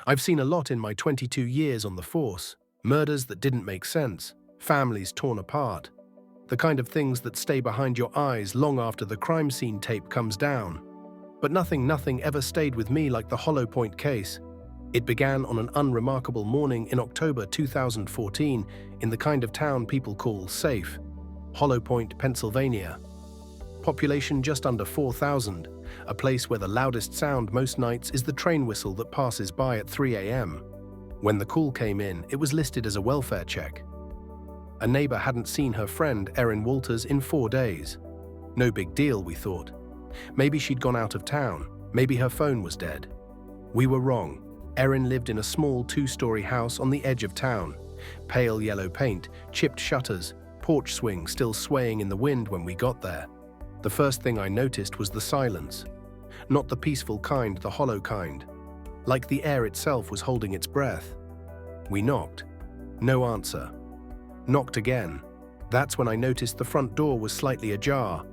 I've seen a lot in my 22 years on the force. Murders that didn't make sense, families torn apart, the kind of things that stay behind your eyes long after the crime scene tape comes down. But nothing ever stayed with me like the Hollow Point case. It began on an unremarkable morning in October 2014 in the kind of town people call safe, Hollow Point, Pennsylvania. Population just under 4,000, a place where the loudest sound most nights is the train whistle that passes by at 3 a.m. When the call came in, it was listed as a welfare check. A neighbor hadn't seen her friend, Erin Walters, in 4 days. No big deal, we thought. Maybe she'd gone out of town. Maybe her phone was dead. We were wrong. Erin lived in a small 2-story house on the edge of town. Pale yellow paint, chipped shutters, porch swing still swaying in the wind when we got there. The first thing I noticed was the silence. Not the peaceful kind, the hollow kind. Like the air itself was holding its breath. We knocked. No answer. Knocked again. That's when I noticed the front door was slightly ajar.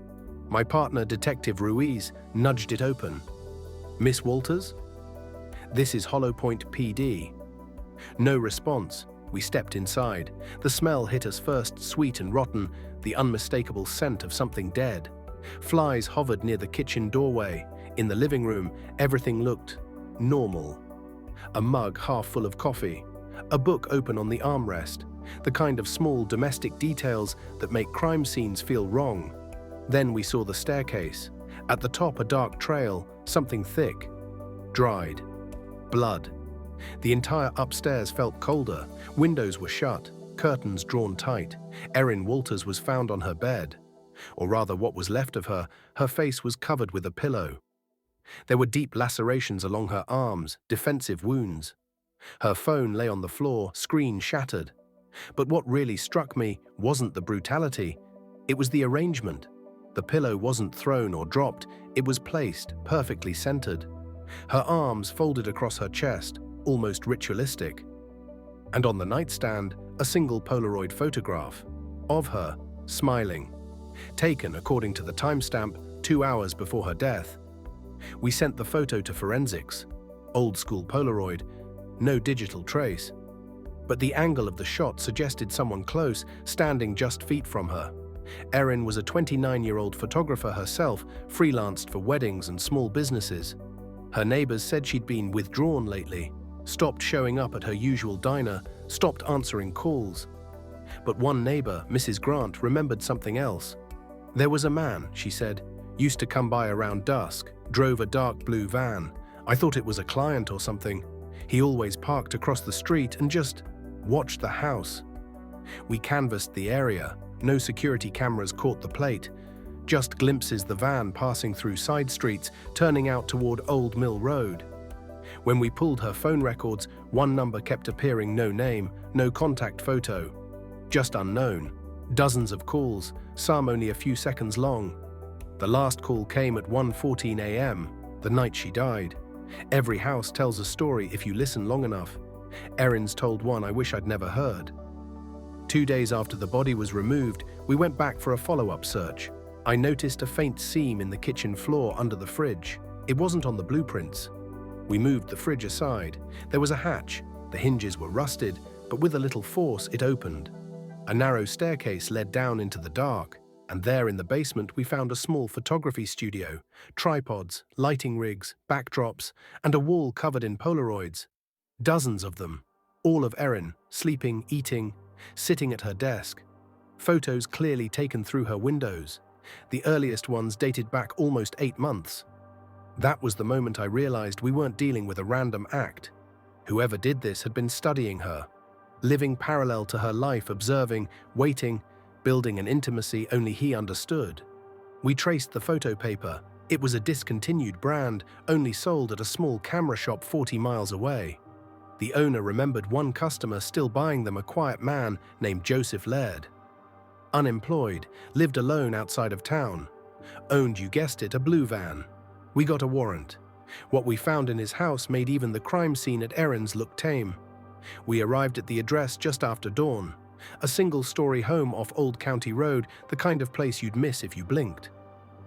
My partner, Detective Ruiz, nudged it open. "Miss Walters?" "This is Hollow Point PD." No response. We stepped inside. The smell hit us first, sweet and rotten, the unmistakable scent of something dead. Flies hovered near the kitchen doorway. In the living room, everything looked normal. A mug half full of coffee. A book open on the armrest. The kind of small domestic details that make crime scenes feel wrong. Then we saw the staircase. At the top, a dark trail, something thick. Dried. Blood. The entire upstairs felt colder. Windows were shut, curtains drawn tight. Erin Walters was found on her bed. Or rather, what was left of her. Her face was covered with a pillow. There were deep lacerations along her arms, defensive wounds. Her phone lay on the floor, screen shattered. But what really struck me wasn't the brutality. It was the arrangement. The pillow wasn't thrown or dropped. It was placed, perfectly centered. Her arms folded across her chest, almost ritualistic. And on the nightstand, a single Polaroid photograph of her, smiling. Taken, according to the timestamp, 2 hours before her death. We sent the photo to forensics. Old-school Polaroid, no digital trace. But the angle of the shot suggested someone close, standing just feet from her. Erin was a 29-year-old photographer herself, freelanced for weddings and small businesses. Her neighbors said she'd been withdrawn lately, stopped showing up at her usual diner, stopped answering calls. But one neighbor, Mrs. Grant, remembered something else. There was a man, she said, used to come by around dusk, drove a dark blue van. I thought it was a client or something. He always parked across the street and just watched the house. We canvassed the area. No security cameras caught the plate. Just glimpses the van passing through side streets, turning out toward Old Mill Road. When we pulled her phone records, one number kept appearing, no name, no contact photo. Just unknown. Dozens of calls, some only a few seconds long. The last call came at 1:14 a.m., the night she died. Every house tells a story if you listen long enough. Erin's told one I wish I'd never heard. 2 days after the body was removed, we went back for a follow-up search. I noticed a faint seam in the kitchen floor under the fridge. It wasn't on the blueprints. We moved the fridge aside. There was a hatch. The hinges were rusted, but with a little force it opened. A narrow staircase led down into the dark, and there in the basement we found a small photography studio, tripods, lighting rigs, backdrops, and a wall covered in Polaroids. Dozens of them, all of Erin, sleeping, eating, sitting at her desk. Photos clearly taken through her windows. The earliest ones dated back almost 8 months. That was the moment I realized we weren't dealing with a random act. Whoever did this had been studying her, living parallel to her life, observing, waiting, building an intimacy only he understood. We traced the photo paper. It was a discontinued brand, only sold at a small camera shop 40 miles away. The owner remembered one customer still buying them, a quiet man named Joseph Laird. Unemployed, lived alone outside of town. Owned, you guessed it, a blue van. We got a warrant. What we found in his house made even the crime scene at Erin's look tame. We arrived at the address just after dawn. A single-story home off Old County Road, the kind of place you'd miss if you blinked.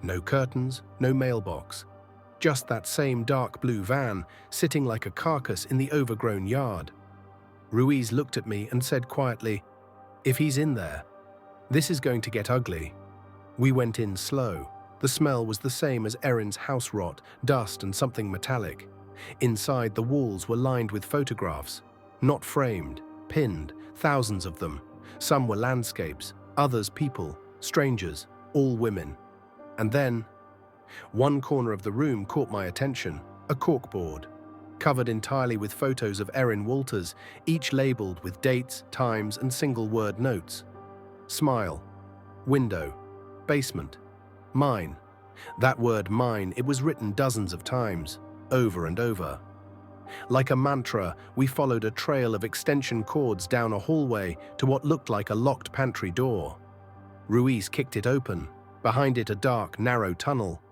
No curtains, no mailbox. Just that same dark blue van, sitting like a carcass in the overgrown yard. Ruiz looked at me and said quietly, "If he's in there, this is going to get ugly." We went in slow. The smell was the same as Erin's house rot, dust and something metallic. Inside, the walls were lined with photographs, not framed, pinned, thousands of them. Some were landscapes, others people, strangers, all women. And then, one corner of the room caught my attention, a corkboard, covered entirely with photos of Erin Walters, each labeled with dates, times, and single-word notes. Smile, window, basement, mine. That word mine, it was written dozens of times, over and over. Like a mantra, we followed a trail of extension cords down a hallway to what looked like a locked pantry door. Ruiz kicked it open. Behind it, a dark, narrow tunnel.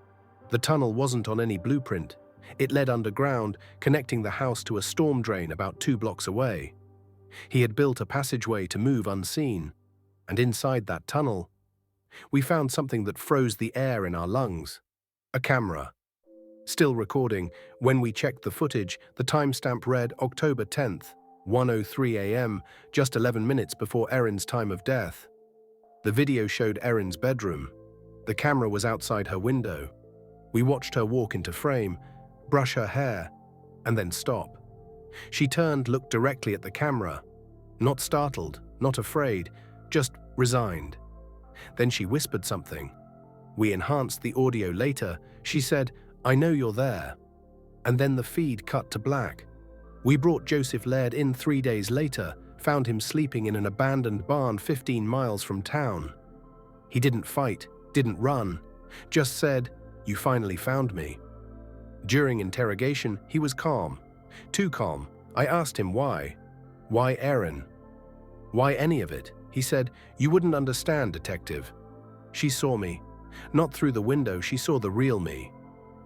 The tunnel wasn't on any blueprint. It led underground, connecting the house to a storm drain about 2 blocks away. He had built a passageway to move unseen, and inside that tunnel, we found something that froze the air in our lungs. A camera. Still recording. When we checked the footage, the timestamp read October 10th, 1:03 a.m., just 11 minutes before Erin's time of death. The video showed Erin's bedroom. The camera was outside her window. We watched her walk into frame, brush her hair, and then stop. She turned, looked directly at the camera. Not startled, not afraid, just resigned. Then she whispered something. We enhanced the audio later. She said, "I know you're there." And then the feed cut to black. We brought Joseph Laird in 3 days later, found him sleeping in an abandoned barn 15 miles from town. He didn't fight, didn't run, just said, "You finally found me." During interrogation, he was calm. Too calm. I asked him why. Why Erin? Why any of it? He said, "You wouldn't understand, detective. She saw me. Not through the window, she saw the real me."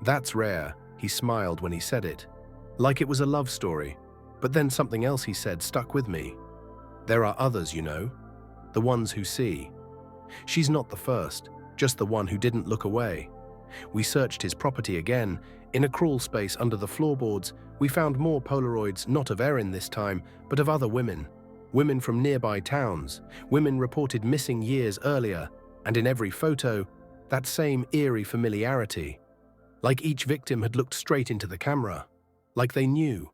That's rare, he smiled when he said it. Like it was a love story. But then something else he said stuck with me. There are others, you know. The ones who see. She's not the first, just the one who didn't look away. We searched his property again. In a crawl space under the floorboards, we found more Polaroids, not of Erin this time, but of other women. Women from nearby towns, women reported missing years earlier, and in every photo, that same eerie familiarity. Like each victim had looked straight into the camera, like they knew.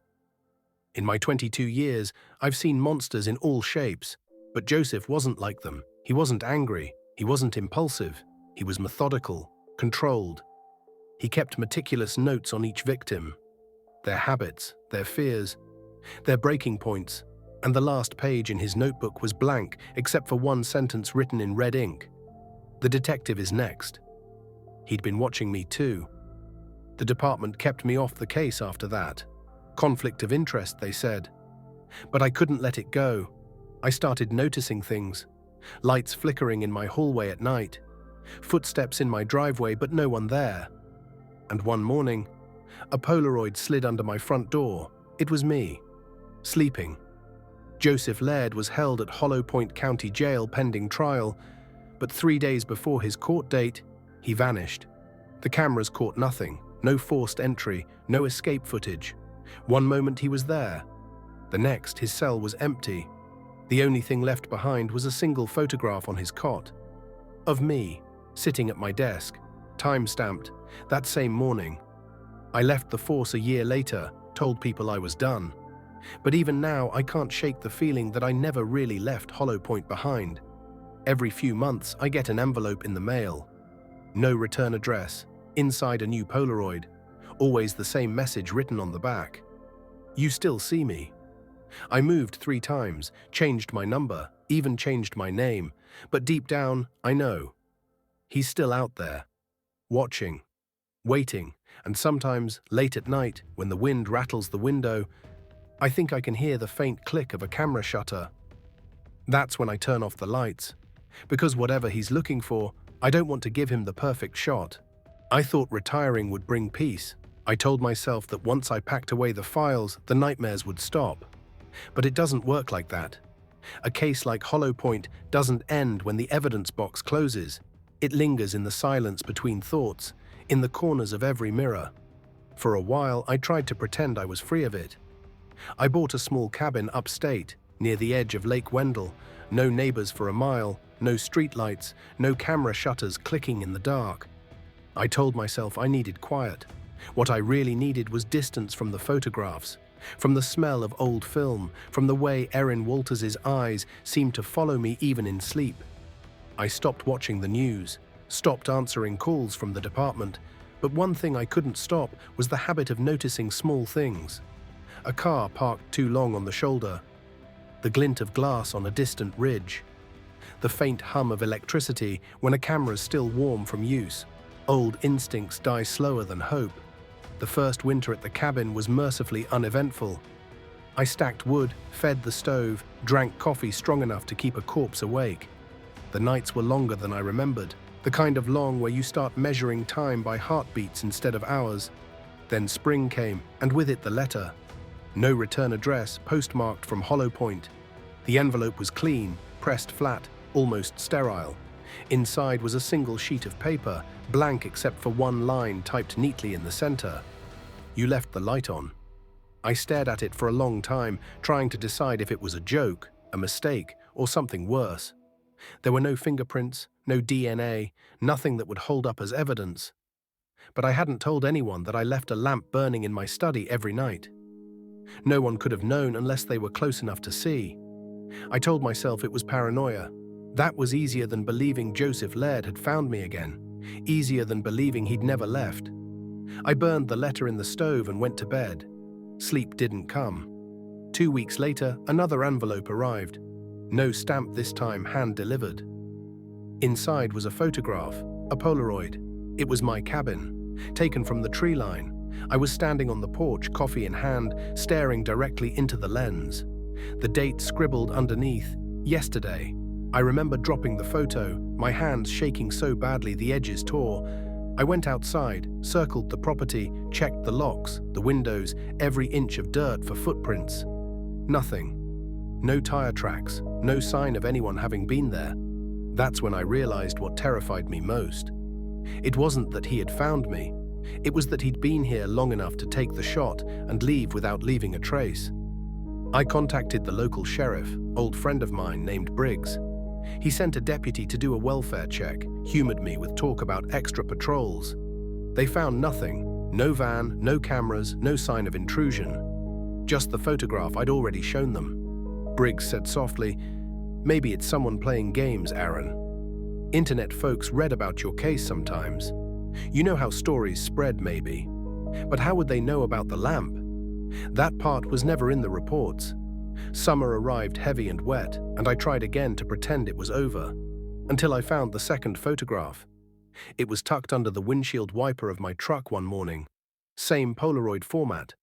In my 22 years, I've seen monsters in all shapes, but Joseph wasn't like them. He wasn't angry, he wasn't impulsive, he was methodical, controlled. He kept meticulous notes on each victim, their habits, their fears, their breaking points, and the last page in his notebook was blank except for one sentence written in red ink. The detective is next. He'd been watching me too. The department kept me off the case after that. Conflict of interest, they said. But I couldn't let it go. I started noticing things. Lights flickering in my hallway at night. Footsteps in my driveway, but no one there. And one morning, a Polaroid slid under my front door. It was me, sleeping. Joseph Laird was held at Hollow Point County Jail pending trial, but 3 days before his court date, he vanished. The cameras caught nothing, no forced entry, no escape footage. One moment he was there. The next, his cell was empty. The only thing left behind was a single photograph on his cot. Of me, sitting at my desk, time-stamped, that same morning. I left the force a year later, told people I was done. But even now, I can't shake the feeling that I never really left Hollow Point behind. Every few months, I get an envelope in the mail. No return address, inside a new Polaroid, always the same message written on the back. You still see me. I moved 3 times, changed my number, even changed my name, but deep down, I know. He's still out there, watching, waiting, and sometimes, late at night, when the wind rattles the window, I think I can hear the faint click of a camera shutter. That's when I turn off the lights, because whatever he's looking for, I don't want to give him the perfect shot. I thought retiring would bring peace. I told myself that once I packed away the files, the nightmares would stop. But it doesn't work like that. A case like Hollow Point doesn't end when the evidence box closes. It lingers in the silence between thoughts, in the corners of every mirror. For a while, I tried to pretend I was free of it. I bought a small cabin upstate, near the edge of Lake Wendell. No neighbors for a mile, no streetlights, no camera shutters clicking in the dark. I told myself I needed quiet. What I really needed was distance from the photographs, from the smell of old film, from the way Erin Walters's eyes seemed to follow me even in sleep. I stopped watching the news, stopped answering calls from the department, but one thing I couldn't stop was the habit of noticing small things. A car parked too long on the shoulder, the glint of glass on a distant ridge, the faint hum of electricity when a camera's still warm from use. Old instincts die slower than hope. The first winter at the cabin was mercifully uneventful. I stacked wood, fed the stove, drank coffee strong enough to keep a corpse awake. The nights were longer than I remembered, the kind of long where you start measuring time by heartbeats instead of hours. Then spring came, and with it the letter. No return address, postmarked from Hollow Point. The envelope was clean, pressed flat, almost sterile. Inside was a single sheet of paper, blank except for one line typed neatly in the center. You left the light on. I stared at it for a long time, trying to decide if it was a joke, a mistake, or something worse. There were no fingerprints, no DNA, nothing that would hold up as evidence. But I hadn't told anyone that I left a lamp burning in my study every night. No one could have known unless they were close enough to see. I told myself it was paranoia. That was easier than believing Joseph Laird had found me again, easier than believing he'd never left. I burned the letter in the stove and went to bed. Sleep didn't come. 2 weeks later, another envelope arrived. No stamp this time, hand-delivered. Inside was a photograph, a Polaroid. It was my cabin, taken from the tree line. I was standing on the porch, coffee in hand, staring directly into the lens. The date scribbled underneath, yesterday. I remember dropping the photo, my hands shaking so badly the edges tore. I went outside, circled the property, checked the locks, the windows, every inch of dirt for footprints. Nothing. No tire tracks, no sign of anyone having been there. That's when I realized what terrified me most. It wasn't that he had found me. It was that he'd been here long enough to take the shot and leave without leaving a trace. I contacted the local sheriff, old friend of mine named Briggs. He sent a deputy to do a welfare check, humored me with talk about extra patrols. They found nothing, no van, no cameras, no sign of intrusion. Just the photograph I'd already shown them. Briggs said softly, "Maybe it's someone playing games, Aaron. Internet folks read about your case sometimes. You know how stories spread, maybe. But how would they know about the lamp? That part was never in the reports. Summer arrived heavy and wet, and I tried again to pretend it was over, until I found the second photograph. It was tucked under the windshield wiper of my truck one morning. Same Polaroid format.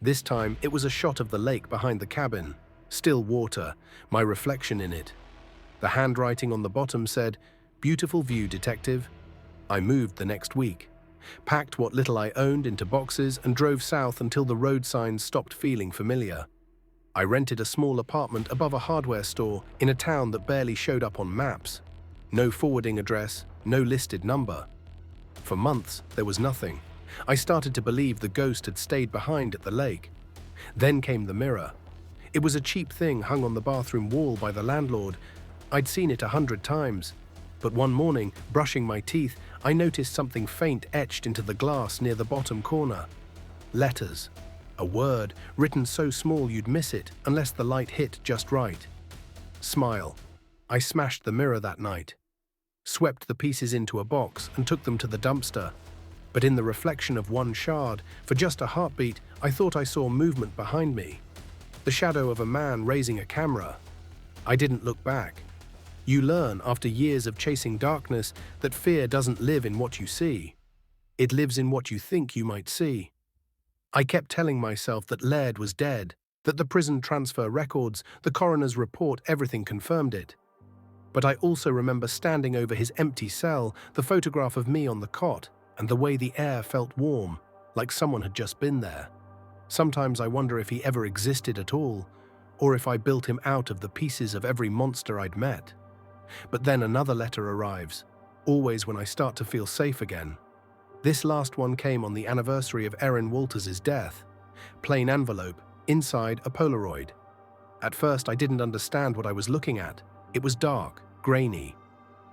This time, it was a shot of the lake behind the cabin. Still water, my reflection in it. The handwriting on the bottom said, "Beautiful view, detective." I moved the next week, packed what little I owned into boxes and drove south until the road signs stopped feeling familiar. I rented a small apartment above a hardware store in a town that barely showed up on maps. No forwarding address, no listed number. For months, there was nothing. I started to believe the ghost had stayed behind at the lake. Then came the mirror. It was a cheap thing hung on the bathroom wall by the landlord. I'd seen it 100 times. But one morning, brushing my teeth, I noticed something faint etched into the glass near the bottom corner. Letters. A word, written so small you'd miss it unless the light hit just right. Smile. I smashed the mirror that night, swept the pieces into a box and took them to the dumpster. But in the reflection of one shard, for just a heartbeat, I thought I saw movement behind me. The shadow of a man raising a camera. I didn't look back. You learn, after years of chasing darkness, that fear doesn't live in what you see. It lives in what you think you might see. I kept telling myself that Laird was dead, that the prison transfer records, the coroner's report, everything confirmed it. But I also remember standing over his empty cell, the photograph of me on the cot, and the way the air felt warm, like someone had just been there. Sometimes I wonder if he ever existed at all, or if I built him out of the pieces of every monster I'd met. But then another letter arrives, always when I start to feel safe again. This last one came on the anniversary of Erin Walters' death. Plain envelope, inside a Polaroid. At first, I didn't understand what I was looking at. It was dark, grainy.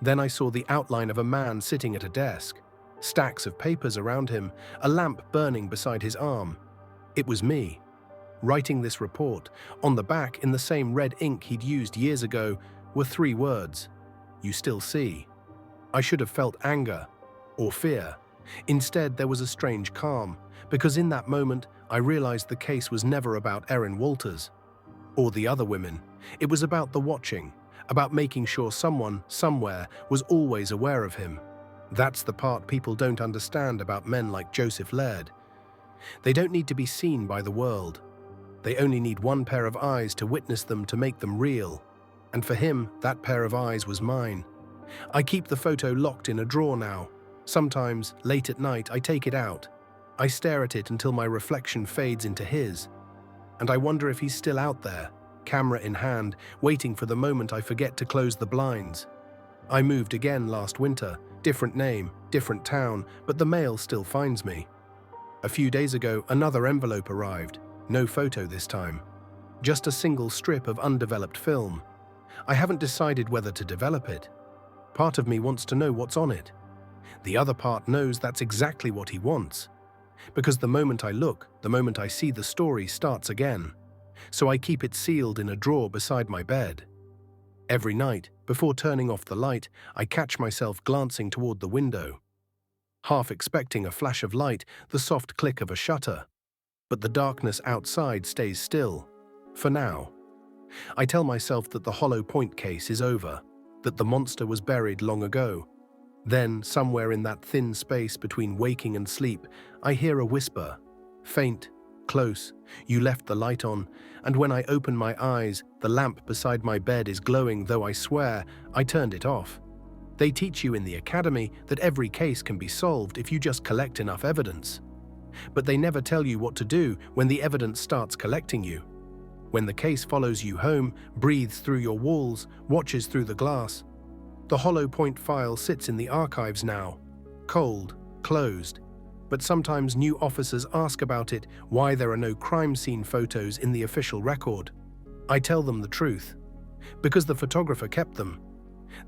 Then I saw the outline of a man sitting at a desk. Stacks of papers around him, a lamp burning beside his arm. It was me, writing this report. On the back, in the same red ink he'd used years ago, were 3 words. "You still see." I should have felt anger or fear. Instead, there was a strange calm, because in that moment, I realized the case was never about Erin Walters or the other women. It was about the watching, about making sure someone, somewhere, was always aware of him. That's the part people don't understand about men like Joseph Laird. They don't need to be seen by the world. They only need one pair of eyes to witness them, to make them real. And for him, that pair of eyes was mine. I keep the photo locked in a drawer now. Sometimes, late at night, I take it out. I stare at it until my reflection fades into his. And I wonder if he's still out there, camera in hand, waiting for the moment I forget to close the blinds. I moved again last winter, different name, different town, but the mail still finds me. A few days ago, another envelope arrived. No photo this time. Just a single strip of undeveloped film. I haven't decided whether to develop it. Part of me wants to know what's on it. The other part knows that's exactly what he wants. Because the moment I look, the moment I see the story starts again. So I keep it sealed in a drawer beside my bed. Every night, before turning off the light, I catch myself glancing toward the window, half expecting a flash of light, the soft click of a shutter. But the darkness outside stays still, for now. I tell myself that the Hollow Point case is over, that the monster was buried long ago. Then, somewhere in that thin space between waking and sleep, I hear a whisper, faint, close, "You left the light on," and when I open my eyes, the lamp beside my bed is glowing, though I swear I turned it off. They teach you in the academy that every case can be solved if you just collect enough evidence. But they never tell you what to do when the evidence starts collecting you. When the case follows you home, breathes through your walls, watches through the glass. The Hollow Point file sits in the archives now, cold, closed. But sometimes new officers ask about it, why there are no crime scene photos in the official record. I tell them the truth, because the photographer kept them.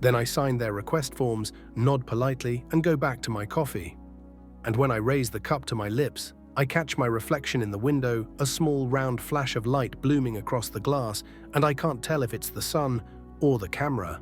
Then I sign their request forms, nod politely, and go back to my coffee. And when I raise the cup to my lips, I catch my reflection in the window, a small round flash of light blooming across the glass, and I can't tell if it's the sun or the camera.